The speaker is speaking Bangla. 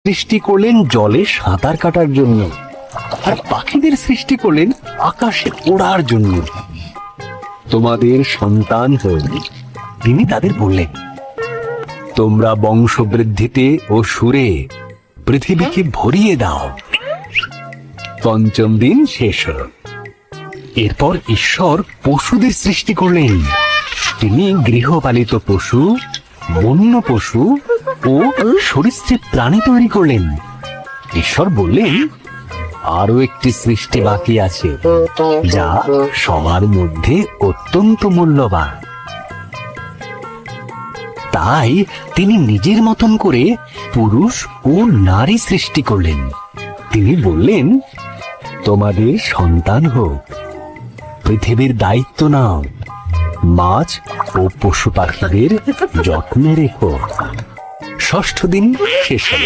সৃষ্টি করলেন জলে সাঁতার কাটার জন্য, আর পাখিদের সৃষ্টি করলেন আকাশে ওড়ার জন্য। তোমাদের সন্তান হোক, তিনি তাদের বললেন, তোমরা বংশবৃদ্ধিতে ও সুরে পৃথিবীকে ভরিয়ে দাও। পঞ্চম দিন শেষ হল। এরপর ঈশ্বর পশুদের সৃষ্টি করলেন। তিনি গৃহপালিত পশু, বন্য পশু ও সরীসৃপ প্রাণী তৈরি করলেন। ঈশ্বর বললেন, আরো একটি সৃষ্টি বাকি আছে, যা সবার মধ্যে অত্যন্ত মূল্যবান। তাই তিনি নিজের মতন করে পুরুষ ও নারী সৃষ্টি করলেন। তিনি বললেন, তোমাদের সন্তান হোক, পৃথিবীর দায়িত্ব নাও, মাছ ও পশু পাখিদের যত্নে রেখো। ষষ্ঠ দিন শেষ হল।